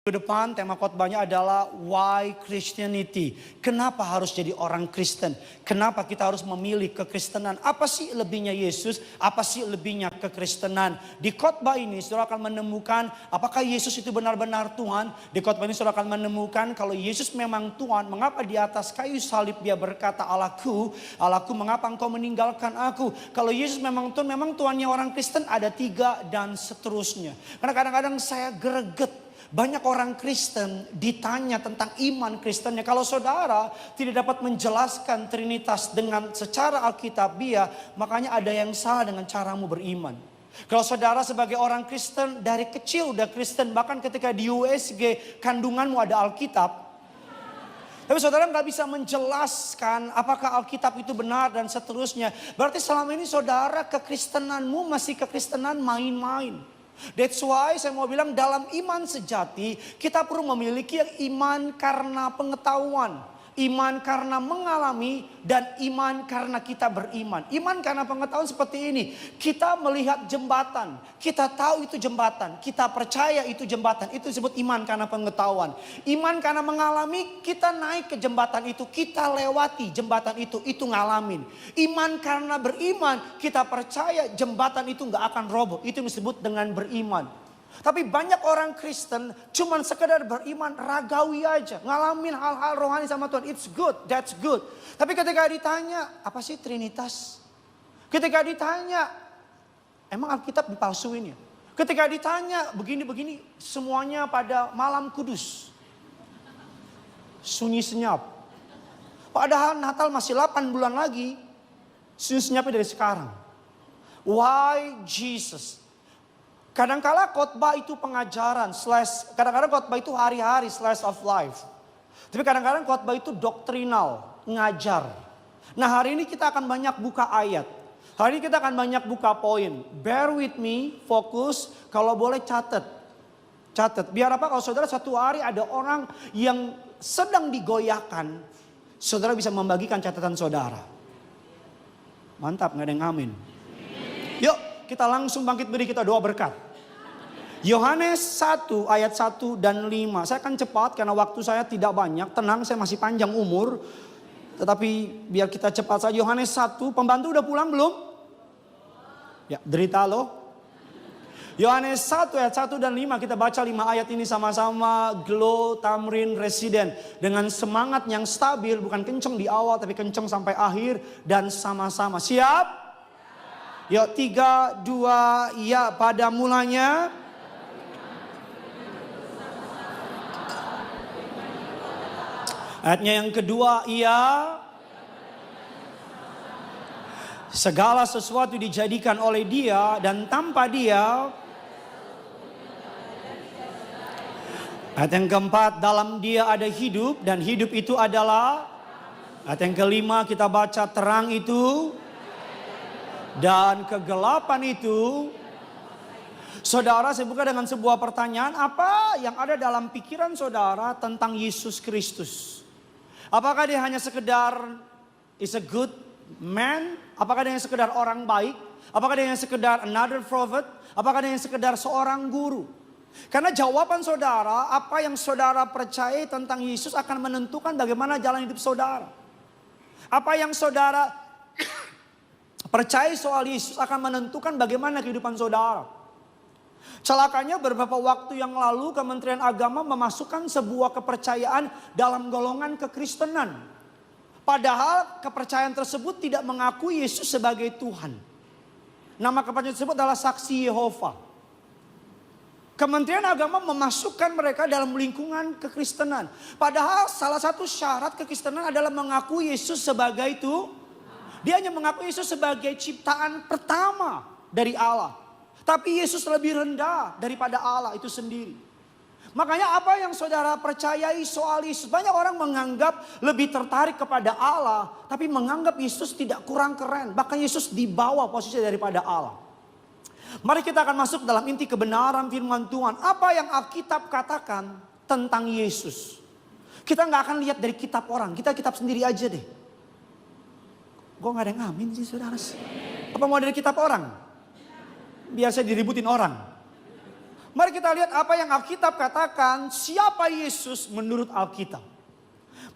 Ke depan tema khotbahnya adalah Why Christianity? Kenapa harus jadi orang Kristen? Kenapa kita harus memilih kekristenan? Apa sih lebihnya Yesus? Apa sih lebihnya kekristenan? Di khotbah ini saudara akan menemukan apakah Yesus itu benar-benar Tuhan? Di khotbah ini saudara akan menemukan kalau Yesus memang Tuhan, mengapa di atas kayu salib dia berkata Allahku, Allahku mengapa engkau meninggalkan aku? Kalau Yesus memang Tuhan, memang Tuhannya orang Kristen ada 3 dan seterusnya. Karena kadang-kadang saya greget. Banyak orang Kristen ditanya tentang iman Kristennya. Kalau saudara tidak dapat menjelaskan Trinitas dengan secara alkitabiah, makanya ada yang salah dengan caramu beriman. Kalau saudara sebagai orang Kristen dari kecil udah Kristen, bahkan ketika di USG kandunganmu ada Alkitab, tapi saudara nggak bisa menjelaskan apakah Alkitab itu benar dan seterusnya. Berarti selama ini saudara kekristenanmu masih kekristenan main-main. That's why saya mau bilang dalam iman sejati kita perlu memiliki iman karena pengetahuan. Iman karena mengalami dan iman karena kita beriman. Iman karena pengetahuan seperti ini. Kita melihat jembatan. Kita tahu itu jembatan. Kita percaya itu jembatan. Itu disebut iman karena pengetahuan. Iman karena mengalami, kita naik ke jembatan itu. Kita lewati jembatan itu. Itu ngalamin. Iman karena beriman. Kita percaya jembatan itu gak akan roboh. Itu disebut dengan beriman. Tapi banyak orang Kristen cuman sekedar beriman ragawi aja. Ngalamin hal-hal rohani sama Tuhan. It's good, that's good. Tapi ketika ditanya, apa sih Trinitas? Ketika ditanya, emang Alkitab dipalsuin ya? Ketika ditanya begini-begini, semuanya pada malam kudus. Sunyi senyap. Padahal Natal masih 8 bulan lagi. Sunyi senyapnya dari sekarang. Why Jesus? Kadang-kala khotbah itu pengajaran, kadang-kadang khotbah itu hari-hari, slice of life. Tapi kadang-kadang khotbah itu doktrinal, ngajar. Nah hari ini kita akan banyak buka ayat. Hari ini kita akan banyak buka poin. Bear with me, fokus, kalau boleh catat. Catat, biar apa kalau saudara satu hari ada orang yang sedang digoyahkan, saudara bisa membagikan catatan saudara. Mantap, gak ada yang amin. Yuk kita langsung bangkit berdiri, kita doa berkat. Yohanes 1 ayat 1 dan 5. Saya akan cepat karena waktu saya tidak banyak. Tenang, saya masih panjang umur. Tetapi biar kita cepat saja. Yohanes 1, pembantu udah pulang belum? Ya, derita loh. Yohanes 1 ayat 1 dan 5. Kita baca 5 ayat ini sama-sama. Glow Tamrin Resident. Dengan semangat yang stabil. Bukan kenceng di awal tapi kenceng sampai akhir. Dan sama-sama. Siap? Yuk 3, 2, ya pada mulanya. Ayatnya yang kedua, ia segala sesuatu dijadikan oleh dia dan tanpa dia. Ayat yang keempat, dalam dia ada hidup dan hidup itu adalah. Ayat yang kelima kita baca terang itu dan kegelapan itu. Saudara, saya buka dengan sebuah pertanyaan, apa yang ada dalam pikiran saudara tentang Yesus Kristus? Apakah dia hanya sekedar is a good man? Apakah dia hanya sekedar orang baik? Apakah dia hanya sekedar another prophet? Apakah dia hanya sekedar seorang guru? Karena jawaban saudara, apa yang saudara percaya tentang Yesus akan menentukan bagaimana jalan hidup saudara. Apa yang saudara percaya soal Yesus akan menentukan bagaimana kehidupan saudara. Celakanya beberapa waktu yang lalu Kementerian Agama memasukkan sebuah kepercayaan dalam golongan kekristenan. Padahal kepercayaan tersebut tidak mengakui Yesus sebagai Tuhan. Nama kepercayaan tersebut adalah saksi Yehova. Kementerian Agama memasukkan mereka dalam lingkungan kekristenan. Padahal salah satu syarat kekristenan adalah mengakui Yesus sebagai itu. Dia hanya mengakui Yesus sebagai ciptaan pertama dari Allah. Tapi Yesus lebih rendah daripada Allah itu sendiri. Makanya apa yang saudara percayai soal Yesus. Banyak orang menganggap lebih tertarik kepada Allah. Tapi menganggap Yesus tidak kurang keren. Bahkan Yesus di bawah posisi daripada Allah. Mari kita akan masuk dalam inti kebenaran firman Tuhan. Apa yang Alkitab katakan tentang Yesus. Kita gak akan lihat dari kitab orang. Kita kitab sendiri aja deh. Gue gak ada yang amin sih saudara. Apa mau dari kitab orang? Biasa diributin orang. Mari kita lihat apa yang Alkitab katakan, siapa Yesus menurut Alkitab.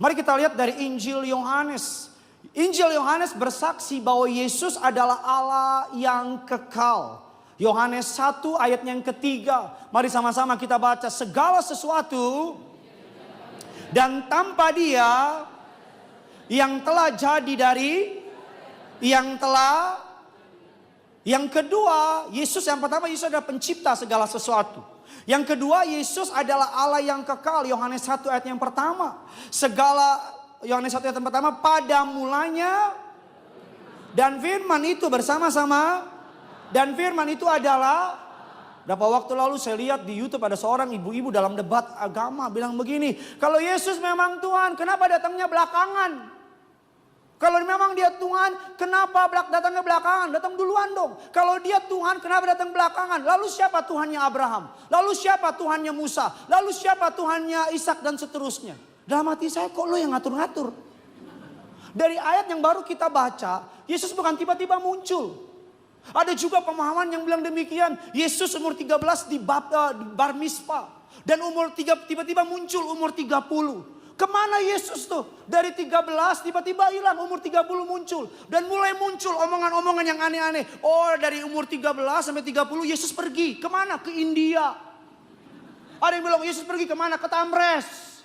Mari kita lihat dari Injil Yohanes. Injil Yohanes bersaksi bahwa Yesus adalah Allah yang kekal. Yohanes 1 ayat yang ketiga. Mari sama-sama kita baca. Segala sesuatu dan tanpa Dia yang telah jadi dari yang telah. Yang kedua, Yesus yang pertama, Yesus adalah pencipta segala sesuatu. Yang kedua, Yesus adalah Allah yang kekal. Yohanes 1 ayat yang pertama. Yohanes 1 ayat yang pertama, pada mulanya dan firman itu bersama-sama. Dan firman itu adalah, berapa waktu lalu saya lihat di YouTube ada seorang ibu-ibu dalam debat agama bilang begini, kalau Yesus memang Tuhan, kenapa datangnya belakangan? Kalau memang Dia Tuhan, kenapa datangnya belakangan? Datang duluan dong. Kalau Dia Tuhan, kenapa datang belakangan? Lalu siapa Tuhannya Abraham? Lalu siapa Tuhannya Musa? Lalu siapa Tuhannya Ishak dan seterusnya? Dalam hati saya, kok lo yang ngatur-ngatur? Dari ayat yang baru kita baca, Yesus bukan tiba-tiba muncul. Ada juga pemahaman yang bilang demikian. Yesus umur 13 di bar mitzvah. Dan tiba-tiba muncul umur 30. Kemana Yesus tuh? Dari 13 tiba-tiba hilang, umur 30 muncul. Dan mulai muncul omongan-omongan yang aneh-aneh. Oh, dari umur 13 sampai 30 Yesus pergi. Kemana? Ke India. Ada yang bilang Yesus pergi kemana? Ke Tamres.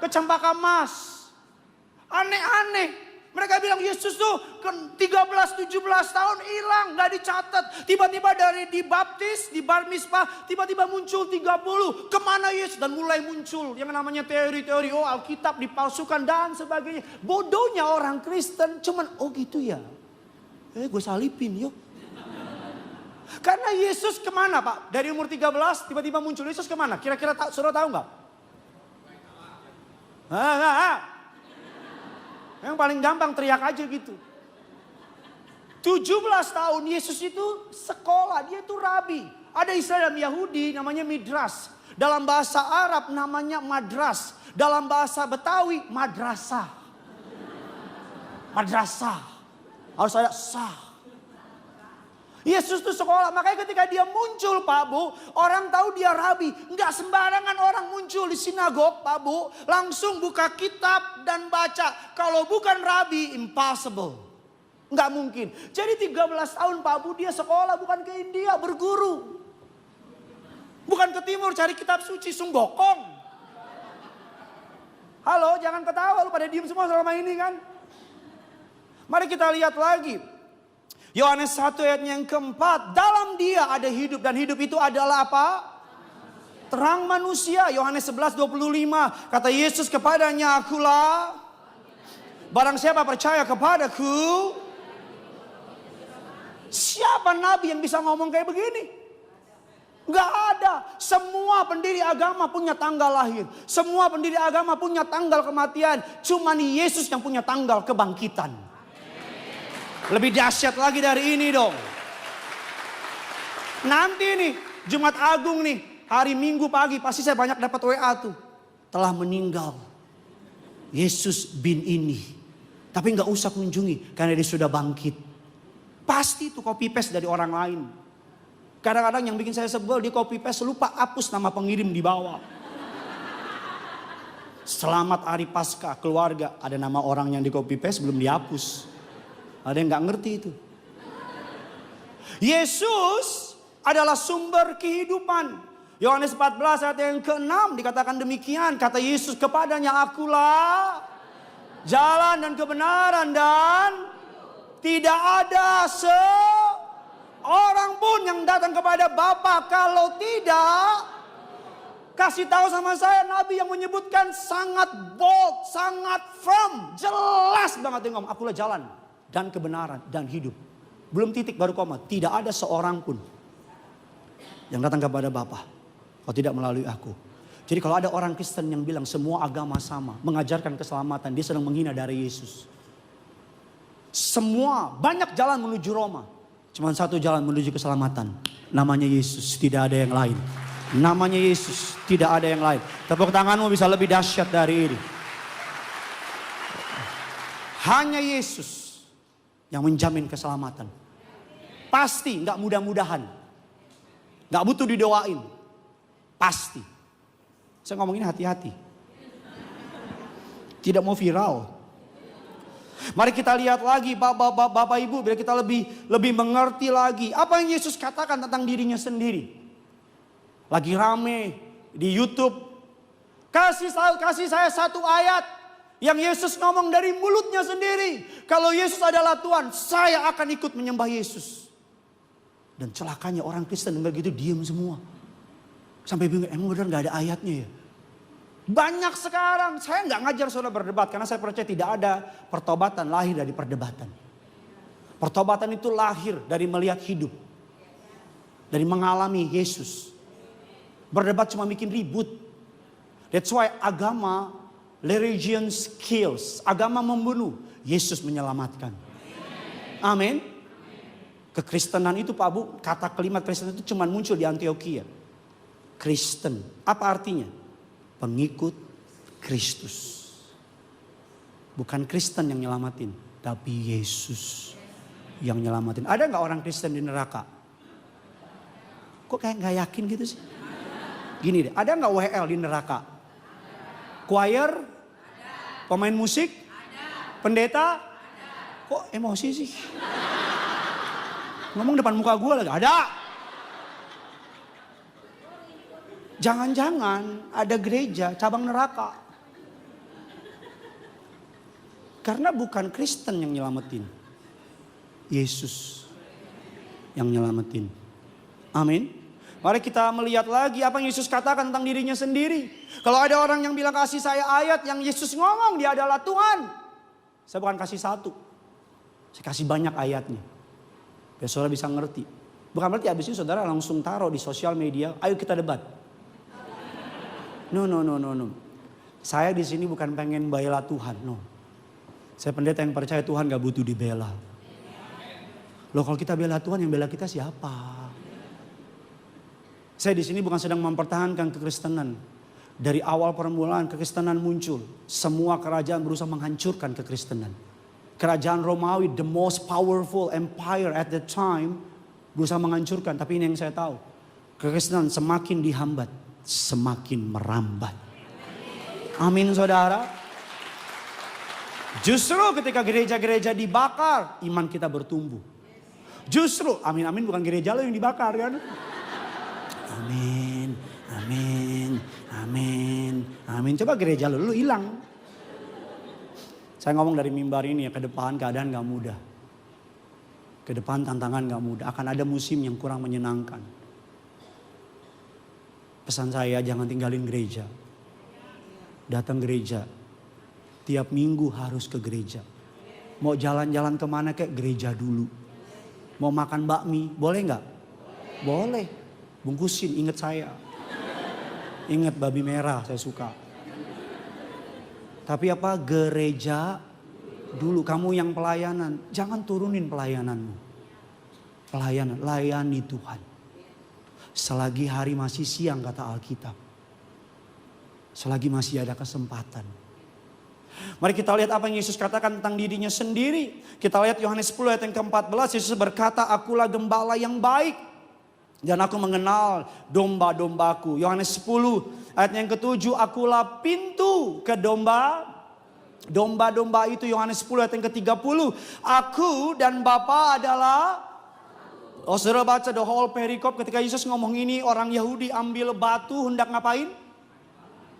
Ke Cempaka Mas. Aneh-aneh. Mereka bilang Yesus tuh 13-17 tahun hilang, gak dicatat. Tiba-tiba dari dibaptis, di bar mitzvah, tiba-tiba muncul 30. Kemana Yesus? Dan mulai muncul yang namanya teori-teori, oh Alkitab dipalsukan dan sebagainya. Bodohnya orang Kristen cuman, oh gitu ya. Gue salipin yuk. Karena Yesus kemana Pak? Dari umur 13 tiba-tiba muncul, Yesus kemana? Kira-kira saudara tahu gak? Yang paling gampang teriak aja gitu. 17 tahun Yesus itu sekolah, dia itu rabi. Ada istilah dalam Yahudi namanya midras. Dalam bahasa Arab namanya madras. Dalam bahasa Betawi madrasah. Madrasah. Harus ada sah. Yesus itu sekolah, makanya ketika dia muncul Pak Bu, orang tahu dia rabi. Enggak sembarangan orang muncul di sinagog Pak Bu, langsung buka kitab dan baca. Kalau bukan rabi, impossible. Enggak mungkin. Jadi 13 tahun Pak Bu dia sekolah, bukan ke India berguru. Bukan ke timur cari kitab suci Sunggokong. Halo, jangan ketawa lu pada diem semua selama ini kan. Mari kita lihat lagi. Yohanes 1 ayatnya yang keempat. Dalam Dia ada hidup dan hidup itu adalah apa? Terang manusia. Yohanes 11:25. Kata Yesus kepadanya, akulah. Barang siapa percaya kepadaku. Siapa nabi yang bisa ngomong kayak begini? Gak ada. Semua pendiri agama punya tanggal lahir. Semua pendiri agama punya tanggal kematian. Cuma Yesus yang punya tanggal kebangkitan. Lebih dahsyat lagi dari ini dong. Nanti nih Jumat Agung nih, hari Minggu pagi pasti saya banyak dapat WA tuh. Telah meninggal Yesus bin ini. Tapi gak usah kunjungi karena dia sudah bangkit. Pasti itu copy paste dari orang lain. Kadang-kadang yang bikin saya sebel, dia copy paste lupa hapus nama pengirim di bawah. Selamat Hari Paskah keluarga, ada nama orang yang di copy paste belum dihapus. Ada yang gak ngerti itu. Yesus adalah sumber kehidupan. Yohanes 14 ayat yang ke-6 dikatakan demikian. Kata Yesus kepadanya, akulah jalan dan kebenaran dan tidak ada seorang pun yang datang kepada Bapa kalau tidak. Kasih tahu sama saya, Nabi yang menyebutkan sangat bold, sangat firm, jelas banget dia ngomong, akulah jalan dan kebenaran dan hidup. Belum titik baru koma. Tidak ada seorang pun yang datang kepada Bapa kalau tidak melalui aku. Jadi kalau ada orang Kristen yang bilang semua agama sama, mengajarkan keselamatan, dia sedang menghina dari Yesus. Semua banyak jalan menuju Roma, cuma satu jalan menuju keselamatan. Namanya Yesus, tidak ada yang lain. Namanya Yesus, tidak ada yang lain. Tepuk tanganmu bisa lebih dahsyat dari ini. Hanya Yesus yang menjamin keselamatan. Pasti gak mudah-mudahan. Gak butuh didoain. Pasti. Saya ngomongin hati-hati. Tidak mau viral. Mari kita lihat lagi Bapak Ibu, biar kita lebih mengerti lagi. Apa yang Yesus katakan tentang dirinya sendiri. Lagi rame di YouTube. Kasih saya satu ayat yang Yesus ngomong dari mulutnya sendiri. Kalau Yesus adalah Tuhan, saya akan ikut menyembah Yesus. Dan celakanya orang Kristen dengar gitu diam semua. Sampai bingung, emang benar gak ada ayatnya ya? Banyak sekarang, saya gak ngajar saudara berdebat. Karena saya percaya tidak ada pertobatan lahir dari perdebatan. Pertobatan itu lahir dari melihat hidup. Dari mengalami Yesus. Berdebat cuma bikin ribut. That's why agama, religion kills. Agama membunuh, Yesus menyelamatkan. Amin. Kekristenan itu Pak Bu, kata kalimat Kristen itu cuma muncul di Antioquia. Kristen, apa artinya? Pengikut Kristus. Bukan Kristen yang nyelamatin, tapi Yesus yang nyelamatin. Ada gak orang Kristen di neraka? Kok kayak gak yakin gitu sih? Gini deh, ada gak WL di neraka? Choir? Pemain musik? Pendeta? Kok emosi sih? Ngomong depan muka gue lagi, ada. Jangan-jangan ada gereja cabang neraka. Karena bukan Kristen yang nyelamatin. Yesus yang nyelamatin. Amin. Mari kita melihat lagi apa yang Yesus katakan tentang dirinya sendiri. Kalau ada orang yang bilang kasih saya ayat yang Yesus ngomong dia adalah Tuhan. Saya bukan kasih satu. Saya kasih banyak ayatnya. Biar saudara bisa ngerti. Bukan berarti habis ini saudara langsung taruh di sosial media. Ayo kita debat. No. Saya di sini bukan pengen bela Tuhan. No. Saya pendeta yang percaya Tuhan gak butuh dibela. Loh kalau kita bela Tuhan yang bela kita siapa? Saya di sini bukan sedang mempertahankan kekristenan. Dari awal permulaan kekristenan muncul. Semua kerajaan berusaha menghancurkan kekristenan. Kerajaan Romawi, the most powerful empire at the time, berusaha menghancurkan. Tapi ini yang saya tahu. Kekristenan semakin dihambat, semakin merambat. Amin saudara. Justru ketika gereja-gereja dibakar, iman kita bertumbuh. Justru, amin bukan gereja lo yang dibakar kan. Amin. Coba gereja lo hilang. Saya ngomong dari mimbar ini ya, ke depan keadaan gak mudah. Ke depan tantangan gak mudah. Akan ada musim yang kurang menyenangkan. Pesan saya jangan tinggalin gereja. Datang gereja. Tiap minggu harus ke gereja. Mau jalan-jalan kemana kayak gereja dulu. Mau makan bakmi, boleh gak? Boleh. Bungkusin, inget saya. Ingat babi merah, saya suka. Tapi apa? Gereja dulu. Kamu yang pelayanan, jangan turunin pelayananmu. Pelayanan, layani Tuhan. Selagi hari masih siang kata Alkitab. Selagi masih ada kesempatan. Mari kita lihat apa yang Yesus katakan tentang dirinya sendiri. Kita lihat Yohanes 10 ayat yang ke-14. Yesus berkata, akulah gembala yang baik. Dan aku mengenal domba-dombaku. Yohanes 10 ayat yang ke-7. Akulah pintu ke domba. Domba-domba itu Yohanes 10 ayat yang ke-30. Aku dan Bapa adalah. Saudara baca the whole perikop. Ketika Yesus ngomong ini, orang Yahudi ambil batu hendak ngapain?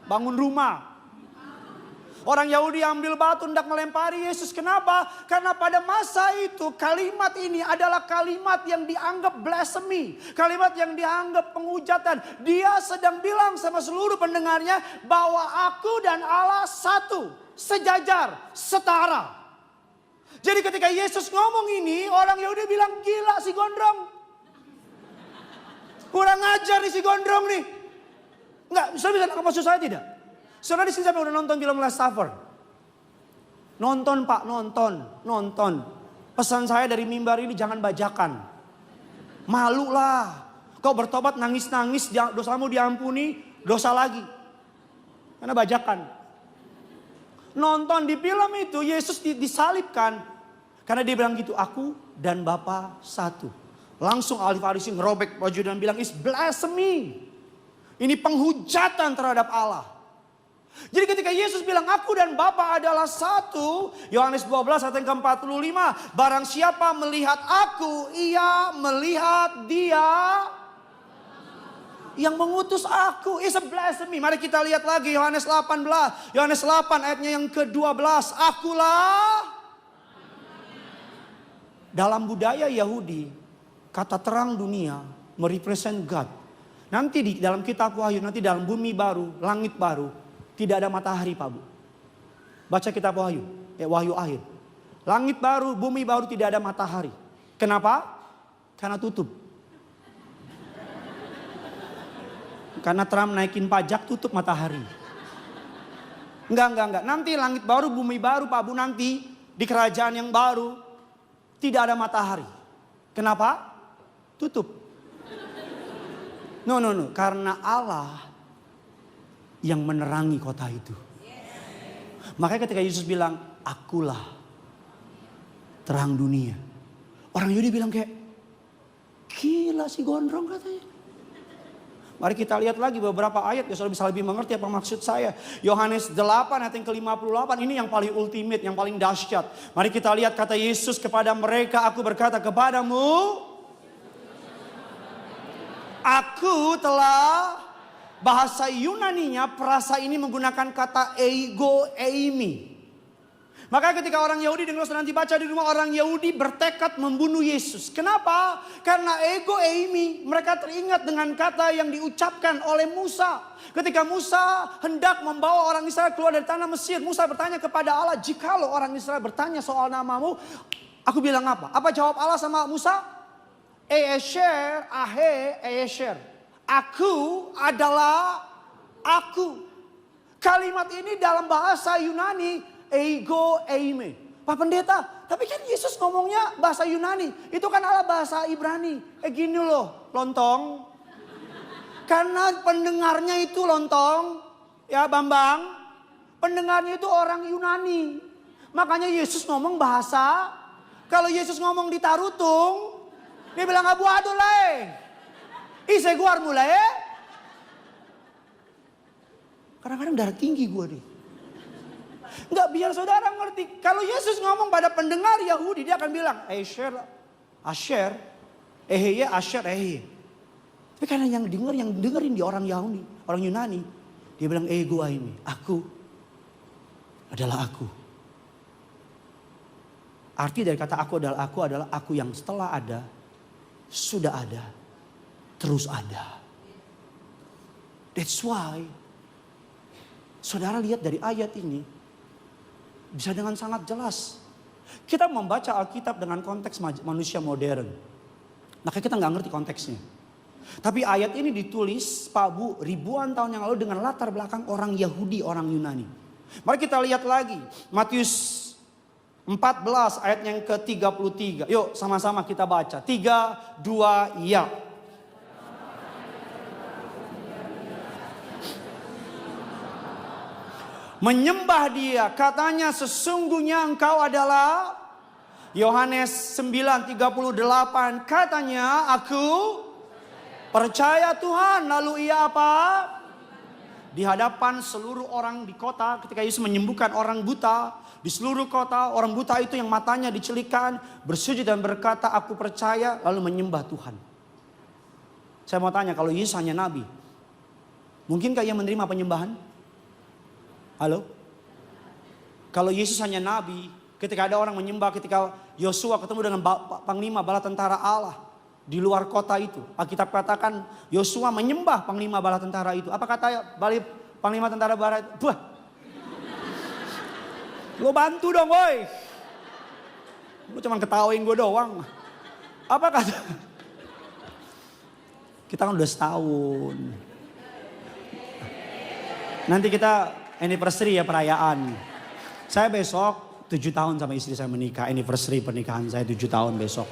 Bangun rumah. Orang Yahudi ambil batu hendak melempari Yesus. Kenapa? Karena pada masa itu kalimat ini adalah kalimat yang dianggap blasphemy. Kalimat yang dianggap penghujatan. Dia sedang bilang sama seluruh pendengarnya bahwa aku dan Allah satu. Sejajar, setara. Jadi ketika Yesus ngomong ini, orang Yahudi bilang gila si gondrong. Kurang ajar nih si gondrong nih. Enggak, saudara bisa nangkap maksud saya tidak? Saudara di sini sampai udah nonton film Last Supper? Nonton Pak, nonton. Pesan saya dari mimbar ini jangan bajakan. Malu lah. Kau bertobat nangis-nangis, dosamu diampuni, dosa lagi. Karena bajakan. Nonton di film itu Yesus disalibkan. Karena dia bilang gitu, aku dan Bapa satu. Langsung ahli Farisi ngerobek baju dan bilang, is blasphemy. Ini penghujatan terhadap Allah. Jadi ketika Yesus bilang aku dan Bapa adalah satu, Yohanes 12 ayat yang ke-45, barang siapa melihat aku, ia melihat dia yang mengutus aku. It's a blasphemy. Mari kita lihat lagi Yohanes 18. Yohanes 8 ayatnya yang ke-12. Akulah. Dalam budaya Yahudi, kata terang dunia merepresent God. Nanti di dalam kitab Wahyu, nanti dalam bumi baru, langit baru, tidak ada matahari, Pak Bu. Baca kitab Wahyu, Wahyu akhir. Langit baru, bumi baru, tidak ada matahari. Kenapa? Karena tutup. Karena Trump naikin pajak, tutup matahari. Enggak. Nanti langit baru, bumi baru, Pak Bu, nanti di kerajaan yang baru tidak ada matahari. Kenapa? Tutup. No. Karena Allah yang menerangi kota itu. Makanya ketika Yesus bilang, akulah terang dunia. Orang Yahudi bilang kayak, gila si gondrong katanya. Mari kita lihat lagi beberapa ayat ya saudara bisa lebih mengerti apa maksud saya. Yohanes 8 ayat yang ke-58 ini yang paling ultimate, yang paling dahsyat. Mari kita lihat kata Yesus kepada mereka, aku berkata kepadamu, aku telah, bahasa Yunaninya perasa ini menggunakan kata ego eimi. Maka ketika orang Yahudi, dengar nanti baca di rumah, orang Yahudi bertekad membunuh Yesus. Kenapa? Karena ego eimi. Mereka teringat dengan kata yang diucapkan oleh Musa. Ketika Musa hendak membawa orang Israel keluar dari tanah Mesir, Musa bertanya kepada Allah, jikalau orang Israel bertanya soal namamu, aku bilang apa? Apa jawab Allah sama Musa? Esher, ahe, esher. Aku adalah aku. Kalimat ini dalam bahasa Yunani ego eime. Pak Pendeta, tapi kan Yesus ngomongnya bahasa Yunani. Itu kan ala bahasa Ibrani. Gini loh, lontong. Karena pendengarnya itu lontong. Ya Bambang. Pendengarnya itu orang Yunani. Makanya Yesus ngomong bahasa. Kalau Yesus ngomong di Tarutung, dia bilang abu adu lah. Ise guar mulai. Kadang-kadang darah tinggi gue nih. Enggak, biar saudara ngerti. Kalau Yesus ngomong pada pendengar Yahudi, dia akan bilang, Asher, eheye, Asher, eheye. Tapi karena yang dengerin di orang Yahudi, orang Yunani, dia bilang ego ini, aku adalah aku. Arti dari kata aku adalah aku yang setelah ada, sudah ada, terus ada. That's why, saudara lihat dari ayat ini, bisa dengan sangat jelas. Kita membaca Alkitab dengan konteks manusia modern. Maka kita nggak ngerti konteksnya. Tapi ayat ini ditulis Pak Bu ribuan tahun yang lalu dengan latar belakang orang Yahudi, orang Yunani. Mari kita lihat lagi. Matius 14 ayat yang ke-33. Yuk sama-sama kita baca. 3, 2, ya. Menyembah dia, katanya sesungguhnya engkau adalah Yohanes 9:38, katanya aku percaya Tuhan. Lalu ia apa? Di hadapan seluruh orang di kota, ketika Yesus menyembuhkan orang buta, di seluruh kota orang buta itu yang matanya dicelikan, bersujud dan berkata aku percaya, lalu menyembah Tuhan. Saya mau tanya, kalau Yesus hanya nabi, mungkinkah ia menerima penyembahan? Halo? Kalau Yesus hanya nabi, ketika ada orang menyembah, ketika Yosua ketemu dengan panglima bala tentara Allah di luar kota itu, Alkitab katakan Yosua menyembah panglima bala tentara itu. Apa kata panglima tentara barat? Wah, lo bantu dong woi. Lo cuma ketawain gue doang. Apa kata? Kita kan udah setahun. Nanti kita anniversary ya, perayaan. Saya besok 7 tahun sama istri saya menikah. Anniversary pernikahan saya 7 tahun besok.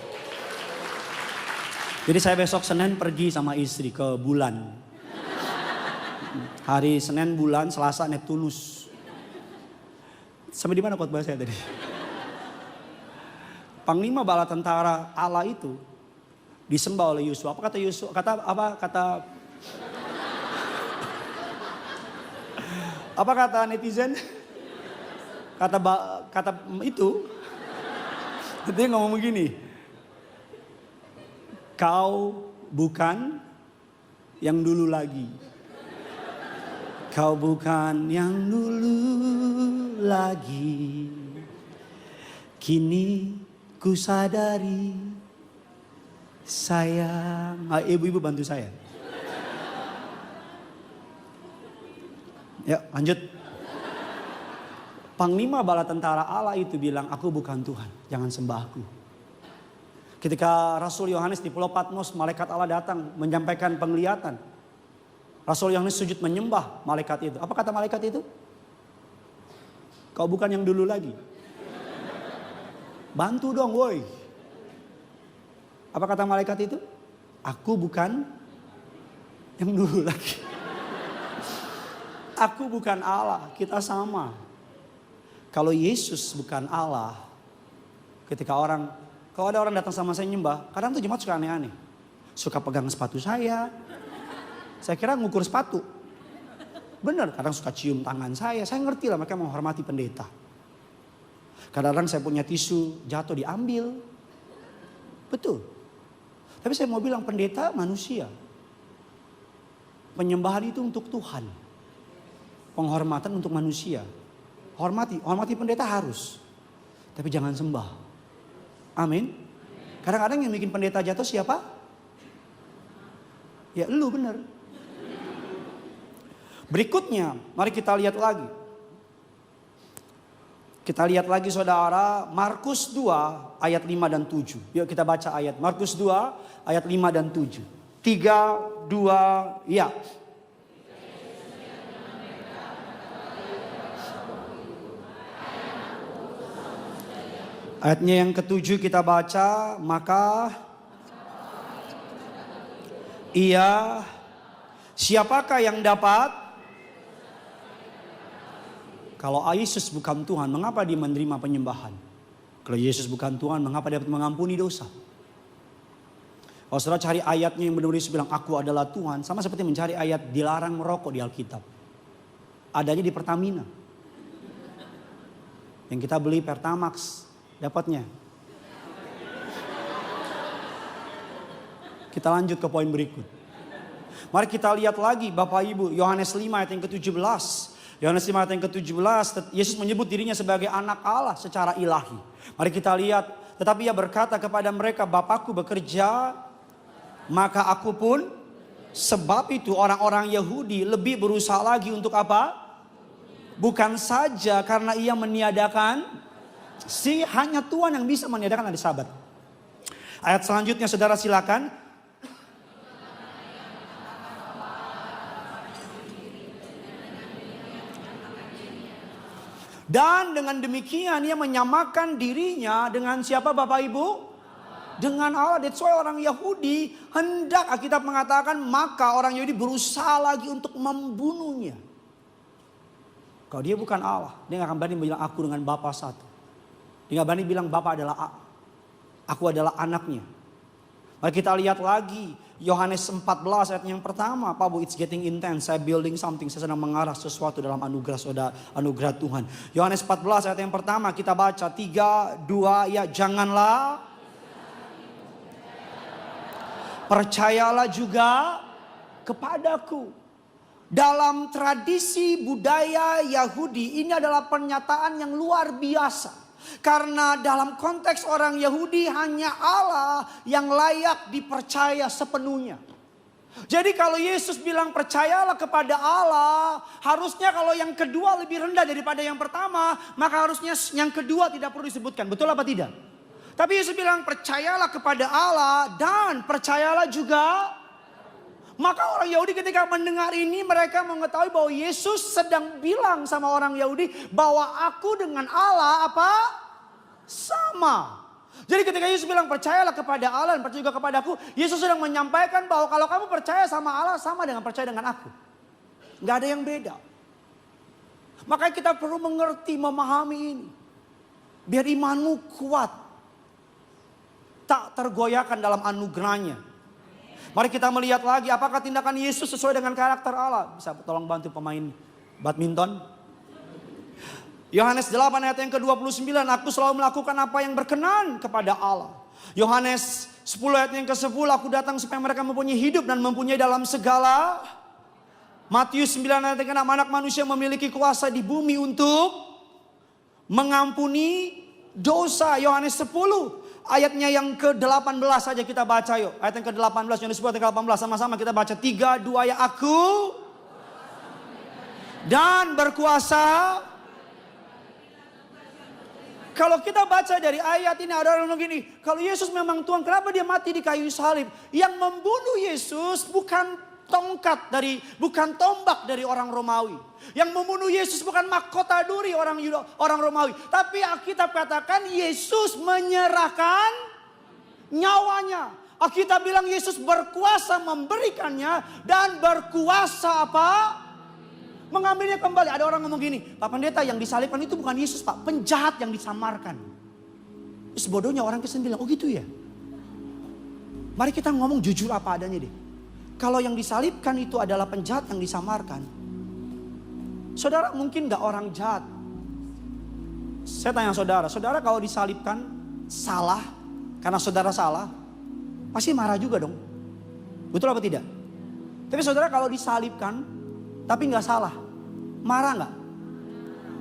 Jadi saya besok Senin pergi sama istri ke bulan. Hari Senin bulan, Selasa Neptunus. Sampai di mana khotbah saya tadi? Panglima bala tentara Allah itu disembah oleh Yosua. Apa kata Yosua? Kata Apa kata netizen? Kata itu ngomong begini. Kau bukan yang dulu lagi. Kau bukan yang dulu lagi. Kini ku sadari sayang. Ibu-ibu bantu saya. Ya lanjut. Panglima bala tentara Allah itu bilang, aku bukan Tuhan, jangan sembah aku. Ketika Rasul Yohanes di Pulau Patmos, malaikat Allah datang menyampaikan penglihatan. Rasul Yohanes sujud menyembah malaikat itu. Apa kata malaikat itu? Kau bukan yang dulu lagi. Bantu dong woi. Apa kata malaikat itu? Aku bukan yang dulu lagi. Aku bukan Allah, kita sama. Kalau Yesus bukan Allah, kalau ada orang datang sama saya nyembah, kadang tuh jemaat suka aneh-aneh. Suka pegang sepatu saya kira ngukur sepatu. Bener, kadang suka cium tangan saya ngerti lah mereka menghormati pendeta. Kadang-kadang saya punya tisu jatuh diambil. Betul. Tapi saya mau bilang pendeta manusia. Penyembahan itu untuk Tuhan. Penghormatan untuk manusia. Hormati pendeta harus. Tapi jangan sembah. Amin. Kadang-kadang yang bikin pendeta jatuh siapa? Ya lu bener. Berikutnya, mari kita lihat lagi. Kita lihat lagi saudara, Markus 2 ayat 5 dan 7. Yuk kita baca ayat Markus 2 ayat 5 dan 7. 3, 2, ya. Ayatnya yang ketujuh kita baca, maka siapakah yang dapat? Kalau Yesus bukan Tuhan, mengapa dia menerima penyembahan? Kalau Yesus bukan Tuhan, mengapa dia dapat mengampuni dosa? Kalau saudara cari ayatnya yang benar-benar Yesus bilang, aku adalah Tuhan. Sama seperti mencari ayat dilarang merokok di Alkitab. Adanya di Pertamina. Yang kita beli Pertamax. Dapatnya. Kita lanjut ke poin berikut. Mari kita lihat lagi Bapak Ibu, Yohanes 5 ayat yang ke-17. Yohanes 5 ayat yang ke-17, Yesus menyebut dirinya sebagai anak Allah secara ilahi. Mari kita lihat, tetapi ia berkata kepada mereka, Bapakku bekerja, maka aku pun. Sebab itu orang-orang Yahudi lebih berusaha lagi untuk apa? Bukan saja karena ia meniadakan, hanya Tuhan yang bisa meniadakan hari Sabat. Ayat selanjutnya saudara silakan. Dan dengan demikian ia menyamakan dirinya dengan siapa Bapak Ibu? Dengan Allah. That's why orang Yahudi hendak, Alkitab mengatakan, maka orang Yahudi berusaha lagi untuk membunuhnya. Kalau dia bukan Allah, dia gak akan berani bilang aku dengan Bapa satu. Dia gak berani bilang Bapa adalah aku adalah anaknya. Mari kita lihat lagi Yohanes 14 ayat yang pertama. Pak Bu, it's getting intense. Saya building something. Saya sedang mengarah sesuatu dalam anugerah saudara, anugerah Tuhan. Yohanes 14 ayat yang pertama kita baca 3, 2, ya janganlah. Percayalah juga kepadaku. Dalam tradisi budaya Yahudi ini adalah pernyataan yang luar biasa. Karena dalam konteks orang Yahudi hanya Allah yang layak dipercaya sepenuhnya. Jadi kalau Yesus bilang percayalah kepada Allah, harusnya kalau yang kedua lebih rendah daripada yang pertama, maka harusnya yang kedua tidak perlu disebutkan. Betul apa tidak? Tapi Yesus bilang percayalah kepada Allah dan percayalah juga. Maka orang Yahudi ketika mendengar ini mereka mengetahui bahwa Yesus sedang bilang sama orang Yahudi bahwa aku dengan Allah apa? Sama. Jadi ketika Yesus bilang percayalah kepada Allah dan percaya juga kepada aku, Yesus sedang menyampaikan bahwa kalau kamu percaya sama Allah sama dengan percaya dengan aku. Gak ada yang beda. Makanya kita perlu mengerti, memahami ini. Biar imanmu kuat. Tak tergoyahkan dalam anugerahnya. Mari kita melihat lagi apakah tindakan Yesus sesuai dengan karakter Allah. Bisa tolong bantu pemain Badminton. Yohanes 8 ayat yang ke-29, aku selalu melakukan apa yang berkenan kepada Allah. Yohanes 10 ayat yang ke-10, aku datang supaya mereka mempunyai hidup dan mempunyai dalam segala. Matius 9 ayat yang ke-6, anak manusia memiliki kuasa di bumi untuk mengampuni dosa. Yohanes 10 ayatnya yang ke-18 saja kita baca yuk. Ayat yang ke-18, Yohanes 10 ayat ke-18, sama-sama kita baca. 3, 2 ya, aku dan berkuasa. Kalau kita baca dari ayat ini ada orang begini, kalau Yesus memang Tuhan, kenapa dia mati di kayu salib? Yang membunuh Yesus bukan bukan tombak dari orang Romawi. Yang membunuh Yesus bukan mahkota duri orang Romawi, tapi Alkitab katakan Yesus menyerahkan nyawanya. Alkitab bilang Yesus berkuasa memberikannya dan berkuasa apa? Mengambilnya kembali. Ada orang ngomong gini, Pak Pendeta, yang disalibkan itu bukan Yesus Pak, penjahat yang disamarkan. Terus bodohnya orang Kristen bilang, oh gitu ya. Mari kita ngomong jujur apa adanya deh. Kalau yang disalibkan itu adalah penjahat yang disamarkan, saudara mungkin gak orang jahat? Saya tanya saudara kalau disalibkan salah, karena saudara salah, pasti marah juga dong. Betul apa tidak? Tapi saudara kalau disalibkan tapi gak salah, marah gak?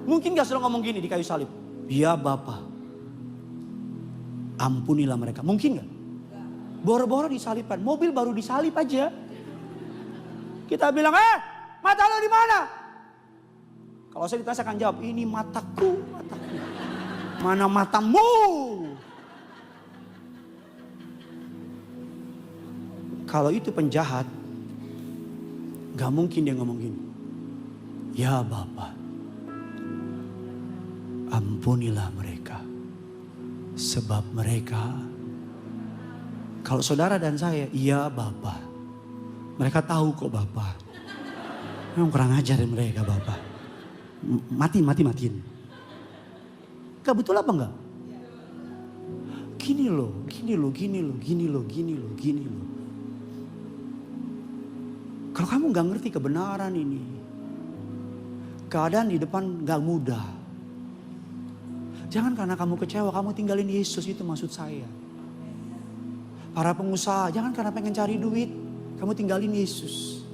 Mungkin gak saudara ngomong gini di kayu salib, ya Bapa, ampunilah mereka. Mungkin gak? Boro-boro disalibkan, mobil baru disalib aja. Kita bilang, mata lo di mana? Kalau saya ditanya saya akan jawab, ini mataku. Mana matamu? Kalau itu penjahat, gak mungkin dia ngomong gini. Ya Bapa, ampunilah mereka. Sebab mereka, kalau saudara dan saya, iya Bapa. Mereka tahu kok Bapa. Memang kurang ajar mereka Bapa. Matiin. Gak betul apa enggak? Gini loh. Kalau kamu gak ngerti kebenaran ini, keadaan di depan gak mudah. Jangan karena kamu kecewa, kamu tinggalin Yesus, itu maksud saya. Para pengusaha, jangan karena pengen cari duit, kamu tinggalin Yesus.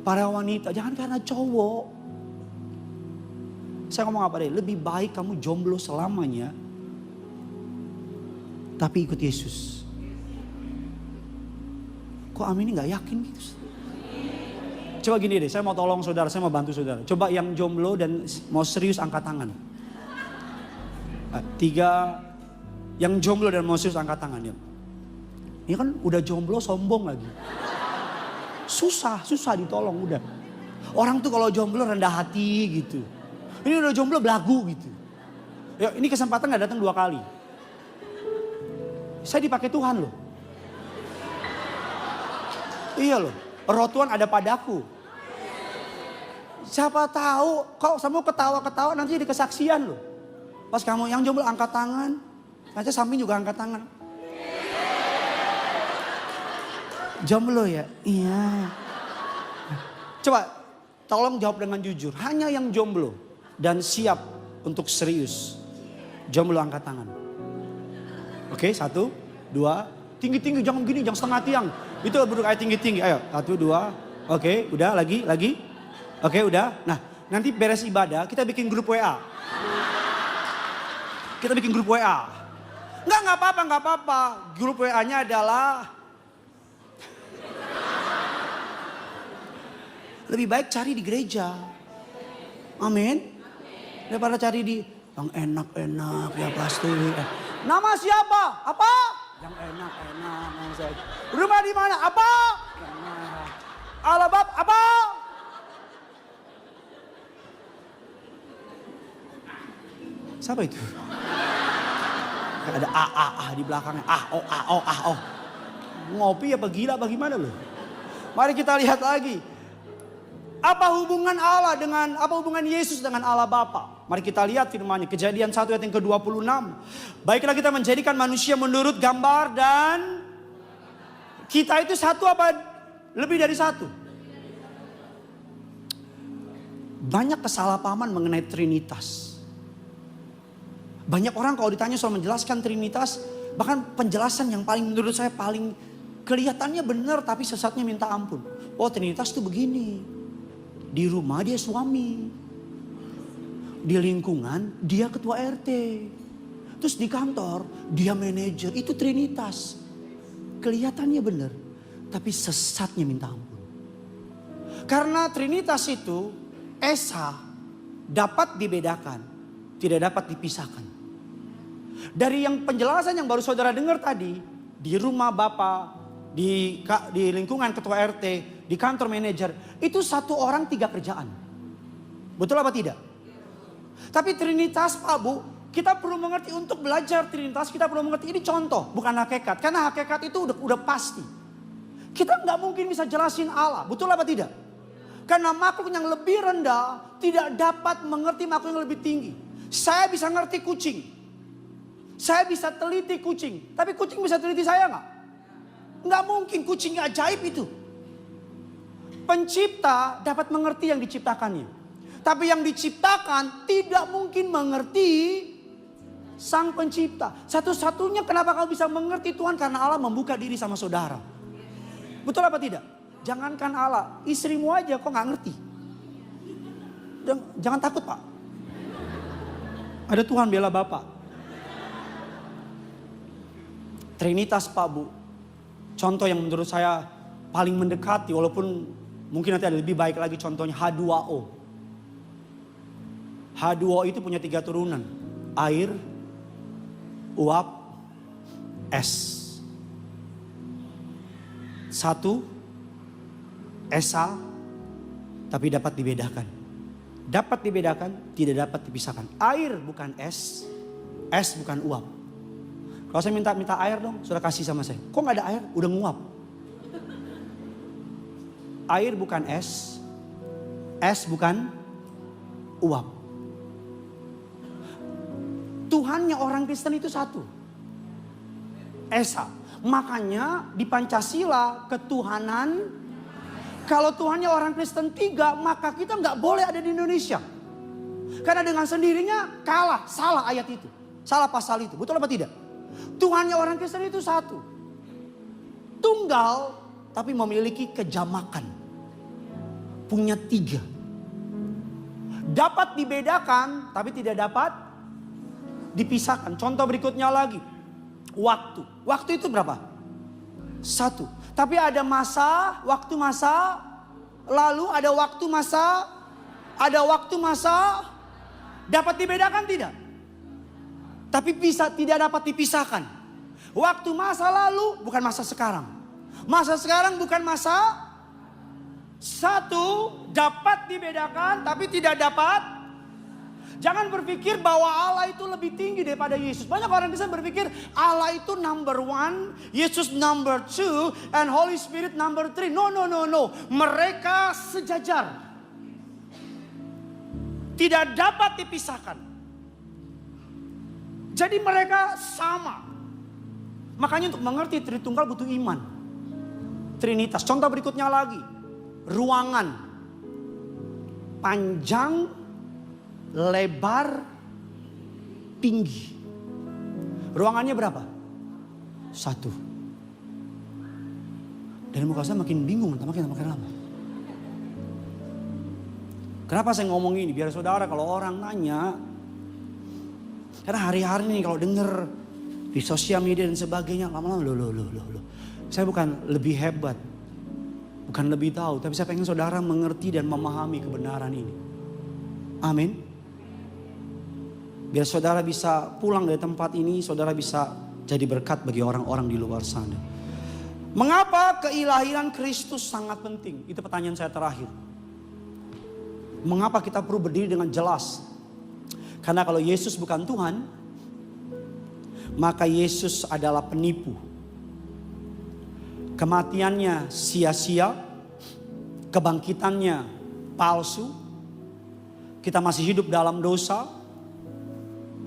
Para wanita, jangan karena cowok. Saya ngomong apa deh, lebih baik kamu jomblo selamanya, tapi ikut Yesus. Kok amin gak yakin gitu? Coba gini deh, saya mau tolong saudara, saya mau bantu saudara. Coba yang jomblo dan mau serius angkat tangan. 3, yang jomblo dan mau serius angkat tangan ya. Ini kan udah jomblo sombong lagi. Susah ditolong udah. Orang tuh kalau jomblo rendah hati gitu. Ini udah jomblo belagu gitu. Ya, ini kesempatan gak datang 2 kali. Saya dipakai Tuhan loh. Iya loh. Roh Tuhan ada padaku. Siapa tahu kau kamu ketawa-ketawa nanti jadi kesaksian loh. Pas kamu yang jomblo angkat tangan. Nanti samping juga angkat tangan. Jomblo ya? Iya. Coba tolong jawab dengan jujur. Hanya yang jomblo dan siap untuk serius. Jomblo angkat tangan. Oke, 1, 2. Tinggi-tinggi, jangan gini, jangan setengah tiang. Itu berduk air tinggi-tinggi. Ayo, 1, 2. Oke, udah lagi. Oke, udah. Nah, nanti beres ibadah kita bikin grup WA. Enggak apa-apa. Grup WA-nya adalah lebih baik cari di gereja. Amin. Daripada cari di yang enak-enak ya pasti. Nama siapa? Apa? Yang enak-enak. Rumah di mana? Apa? Alabab apa? Siapa itu? Ada A di belakangnya. Oh. Ngopi apa gila bagaimana loh? Mari kita lihat lagi. Apa hubungan Yesus dengan Allah Bapa? Mari kita lihat firman-Nya. Kejadian 1 ayat yang ke-26. Baiklah kita menjadikan manusia menurut gambar dan kita itu satu apa lebih dari satu? Banyak kesalahpahaman mengenai Trinitas. Banyak orang kalau ditanya soal menjelaskan Trinitas, bahkan penjelasan yang paling menurut saya paling kelihatannya benar tapi sesatnya minta ampun. Oh, Trinitas itu begini. Di rumah dia suami. Di lingkungan dia ketua RT. Terus di kantor dia manajer. Itu Trinitas. Kelihatannya benar tapi sesatnya minta ampun. Karena Trinitas itu Esa dapat dibedakan, tidak dapat dipisahkan. Dari yang penjelasan yang baru saudara dengar tadi, di rumah Bapak, di lingkungan ketua RT, di kantor manajer, itu satu orang 3 kerjaan. Betul apa tidak? Tapi Trinitas Pak Bu, kita perlu mengerti untuk belajar Trinitas, kita perlu mengerti ini contoh, bukan hakikat. Karena hakikat itu udah pasti. Kita nggak mungkin bisa jelasin Allah, betul apa tidak? Karena makhluk yang lebih rendah tidak dapat mengerti makhluk yang lebih tinggi. Saya bisa ngerti kucing. Saya bisa teliti kucing. Tapi kucing bisa teliti saya nggak? Nggak mungkin, kucing ajaib itu. Pencipta dapat mengerti yang diciptakannya. Tapi yang diciptakan tidak mungkin mengerti sang pencipta. Satu-satunya kenapa kau bisa mengerti Tuhan, karena Allah membuka diri sama saudara. Betul apa tidak? Jangankan Allah, istrimu aja kok gak ngerti. Jangan takut Pak. Ada Tuhan bela Bapak. Trinitas Pak Bu. Contoh yang menurut saya paling mendekati, walaupun mungkin nanti ada lebih baik lagi contohnya H2O. H2O itu punya 3 turunan. Air, uap, es. Satu, Esa, tapi dapat dibedakan. Dapat dibedakan, tidak dapat dipisahkan. Air bukan es bukan uap. Kalau saya minta air dong, sudah kasih sama saya. Kok gak ada air? Udah nguap. Air bukan es bukan uap. Tuhannya orang Kristen itu satu. Esa. Makanya di Pancasila ketuhanan. Kalau Tuhannya orang Kristen 3, maka kita nggak boleh ada di Indonesia. Karena dengan sendirinya kalah, salah ayat itu. Salah pasal itu, betul apa tidak? Tuhannya orang Kristen itu satu. Tunggal, tapi memiliki kejamakan. Punya 3. Dapat dibedakan, tapi tidak dapat dipisahkan. Contoh berikutnya lagi. Waktu. Waktu itu berapa? 1. Tapi ada masa, waktu masa, lalu ada waktu masa, dapat dibedakan tidak? Tapi tidak dapat dipisahkan. Waktu masa lalu bukan masa sekarang. Masa sekarang bukan masa. 1 dapat dibedakan tapi tidak dapat. Jangan berpikir bahwa Allah itu lebih tinggi daripada Yesus. Banyak orang bisa berpikir Allah itu number 1, Yesus number 2, and Holy Spirit number 3. No. Mereka sejajar. Tidak dapat dipisahkan. Jadi mereka sama. Makanya untuk mengerti Tritunggal butuh iman. Trinitas. Contoh berikutnya lagi. Ruangan. Panjang, lebar, tinggi. Ruangannya berapa? 1. Dan muka saya makin bingung, makin lama. Kenapa saya ngomong ini? Biar saudara kalau orang nanya. Karena hari-hari ini kalau denger di sosial media dan sebagainya, lama-lama loh. Saya bukan lebih hebat, bukan lebih tahu, tapi saya pengen saudara mengerti dan memahami kebenaran ini. Amin. Biar saudara bisa pulang dari tempat ini, saudara bisa jadi berkat bagi orang-orang di luar sana. Mengapa keilahian Kristus sangat penting? Itu pertanyaan saya terakhir. Mengapa kita perlu berdiri dengan jelas? Karena kalau Yesus bukan Tuhan, maka Yesus adalah penipu. Kematiannya sia-sia, kebangkitannya palsu. Kita masih hidup dalam dosa.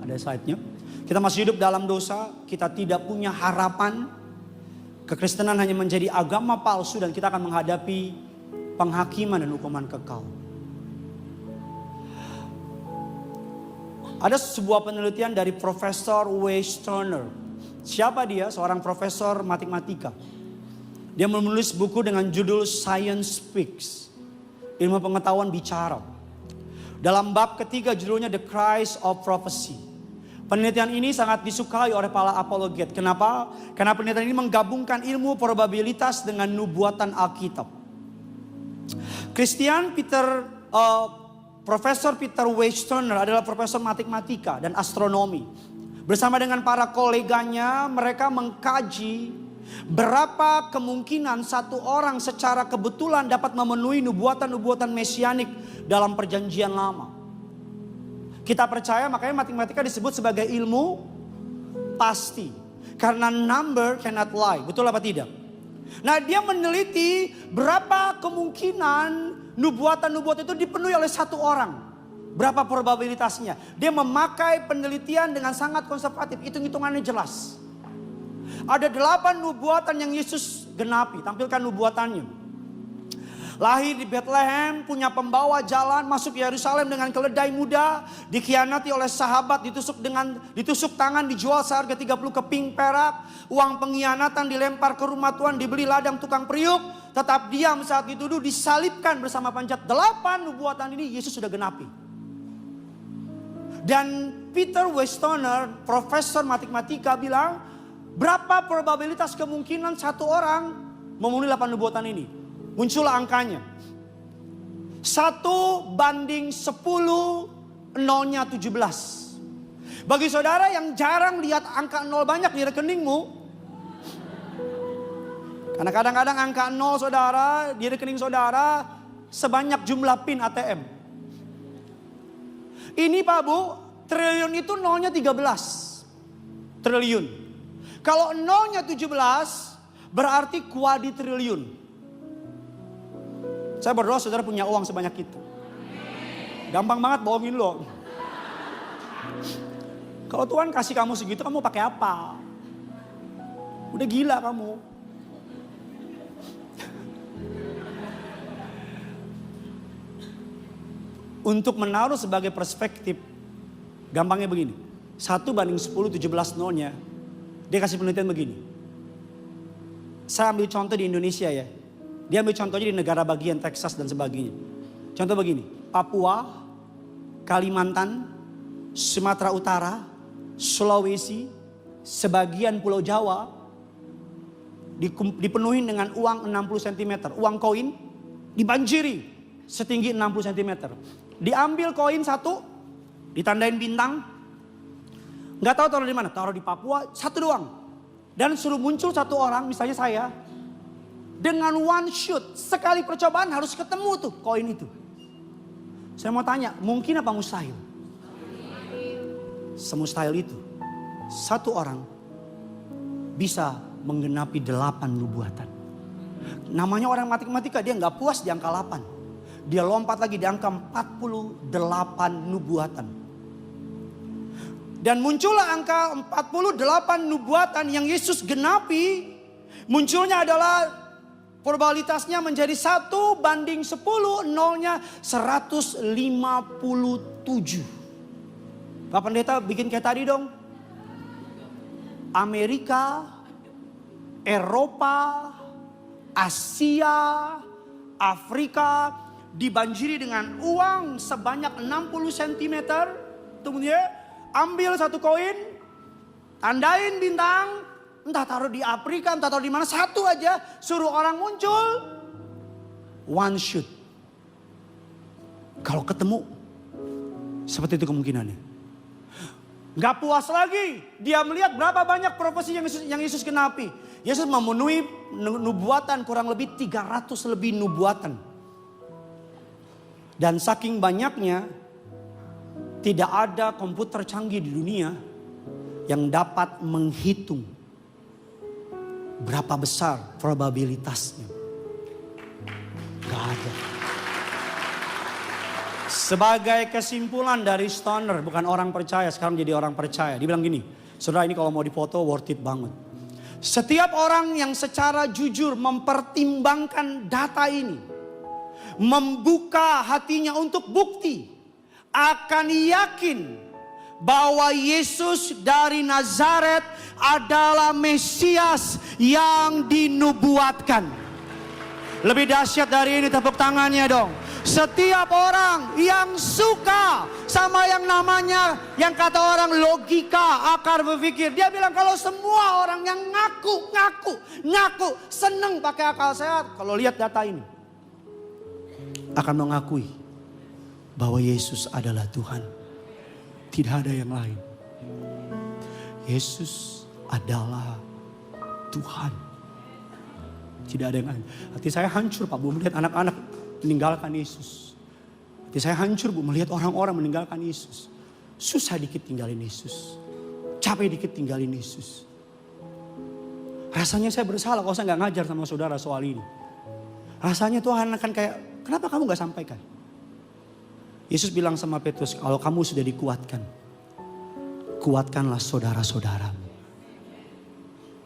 Ada slide-nya. Kita masih hidup dalam dosa, kita tidak punya harapan. Kekristenan hanya menjadi agama palsu dan kita akan menghadapi penghakiman dan hukuman kekal. Ada sebuah penelitian dari Profesor Westoner. Siapa dia? Seorang profesor matematika. Dia menulis buku dengan judul Science Speaks. Ilmu pengetahuan bicara. Dalam bab ketiga judulnya The Christ of Prophecy. Penelitian ini sangat disukai oleh para apologet. Kenapa? Karena penelitian ini menggabungkan ilmu probabilitas dengan nubuatan Alkitab. Profesor Peter Westoner adalah profesor matematika dan astronomi. Bersama dengan para koleganya, mereka mengkaji berapa kemungkinan satu orang secara kebetulan dapat memenuhi nubuatan-nubuatan mesianik dalam perjanjian lama. Kita percaya, makanya matematika disebut sebagai ilmu pasti. Karena number cannot lie. Betul apa tidak? Nah, dia meneliti berapa kemungkinan nubuatan-nubuatan itu dipenuhi oleh satu orang. Berapa probabilitasnya. Dia memakai penelitian dengan sangat konservatif. Hitung-hitungannya jelas. Ada 8 nubuatan yang Yesus genapi. Tampilkan nubuatannya. Lahir di Bethlehem, punya pembawa jalan, masuk Yerusalem dengan keledai muda, dikhianati oleh sahabat, ditusuk tangan, dijual seharga 30 keping perak, uang pengkhianatan dilempar ke rumah Tuhan, dibeli ladang tukang periuk, tetap diam saat dituduh, disalibkan bersama panjat. 8 nubuatan ini Yesus sudah genapi. Dan Peter Westoner, profesor matematika bilang, berapa probabilitas kemungkinan satu orang memenuhi 8 nubuatan ini? Muncullah angkanya. 1:10, nolnya 17. Bagi saudara yang jarang lihat angka 0 banyak di rekeningmu. Karena kadang-kadang angka 0 saudara di rekening saudara sebanyak jumlah PIN ATM. Ini Pak Bu, triliun itu nolnya 13. Triliun. Kalau nolnya 17 berarti kuadritriliun. Saya berdoa saudara punya uang sebanyak itu. Gampang banget bohongin lo. Kalau Tuhan kasih kamu segitu, kamu pakai apa? Udah gila kamu. Untuk menaruh sebagai perspektif, gampangnya begini. 1:10, 17 nolnya. Dia kasih penelitian begini. Saya ambil contoh di Indonesia ya. Dia ambil contohnya di negara bagian Texas dan sebagainya. Contoh begini, Papua, Kalimantan, Sumatera Utara, Sulawesi, sebagian Pulau Jawa dipenuhi dengan uang 60 cm. Uang koin dibanjiri setinggi 60 cm. Diambil koin satu, ditandain bintang. Nggak tahu taruh di mana, taruh di Papua, satu doang. Dan suruh muncul satu orang, misalnya saya. Dengan one shoot, sekali percobaan harus ketemu tuh koin itu. Saya mau tanya, mungkin apa mustahil? Semustahil itu. Satu orang bisa menggenapi 8 nubuatan. Namanya orang matematika, dia nggak puas di angka 8. Dia lompat lagi di angka 48 nubuatan. Dan muncullah angka 48 nubuatan yang Yesus genapi. Munculnya adalah probabilitasnya menjadi 1:10, nolnya 157. Pak Pendeta bikin kayak tadi dong. Amerika, Eropa, Asia, Afrika dibanjiri dengan uang sebanyak 60 cm. Kemudian ambil satu koin, tandain bintang. Entah taruh di Afrika, entah taruh di mana, satu aja suruh orang muncul. One shoot. Kalau ketemu, seperti itu kemungkinannya. Gak puas lagi, dia melihat berapa banyak profesi yang Yesus genapi. Yesus memenuhi nubuatan kurang lebih 300 lebih nubuatan. Dan saking banyaknya, tidak ada komputer canggih di dunia yang dapat menghitung berapa besar probabilitasnya. Gak ada. Sebagai kesimpulan dari Stoner, bukan orang percaya, sekarang jadi orang percaya. Dia bilang gini, saudara ini kalau mau dipoto worth it banget. Setiap orang yang secara jujur mempertimbangkan data ini, membuka hatinya untuk bukti, akan yakin bahwa Yesus dari Nazaret adalah Mesias yang dinubuatkan. Lebih dahsyat dari ini, tepuk tangannya dong. Setiap orang yang suka sama yang namanya, yang kata orang logika, akar berpikir. Dia bilang kalau semua orang yang ngaku, seneng pakai akal sehat. Kalau lihat data ini, akan mengakui bahwa Yesus adalah Tuhan. Tidak ada yang lain. Yesus adalah Tuhan. Tidak ada yang lain. Hati saya hancur Pak Bu melihat anak-anak meninggalkan Yesus. Hati saya hancur Bu melihat orang-orang meninggalkan Yesus. Susah dikit tinggalin Yesus. Capek dikit tinggalin Yesus. Rasanya saya bersalah kalau saya gak ngajar sama saudara soal ini. Rasanya Tuhan akan kayak, kenapa kamu gak sampaikan? Yesus bilang sama Petrus, kalau kamu sudah dikuatkan, kuatkanlah saudara-saudaramu.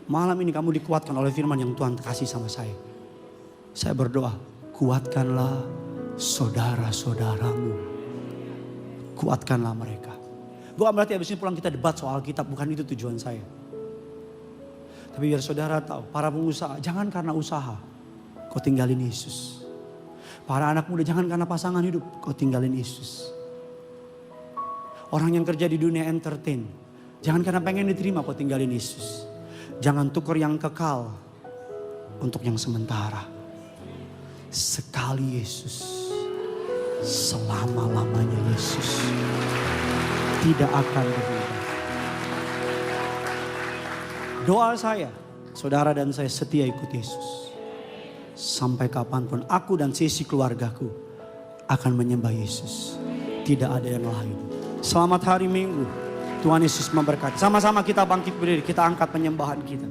Malam ini kamu dikuatkan oleh firman yang Tuhan kasih sama saya. Saya berdoa, kuatkanlah saudara-saudaramu. Kuatkanlah mereka. Bukan berarti habis ini pulang kita debat soal kitab, bukan itu tujuan saya. Tapi biar saudara tahu, para pengusaha, jangan karena usaha kau tinggalin Yesus. Para anak muda jangan karena pasangan hidup kau tinggalin Yesus. Orang yang kerja di dunia entertain, jangan karena pengen diterima kau tinggalin Yesus. Jangan tukar yang kekal untuk yang sementara. Sekali Yesus, selama-lamanya Yesus. Tidak akan berubah. Doa saya, saudara dan saya setia ikut Yesus. Sampai kapanpun aku dan sisi keluargaku akan menyembah Yesus. Tidak ada yang lain. Selamat hari Minggu. Tuhan Yesus memberkati. Sama-sama kita bangkit berdiri. Kita angkat penyembahan kita.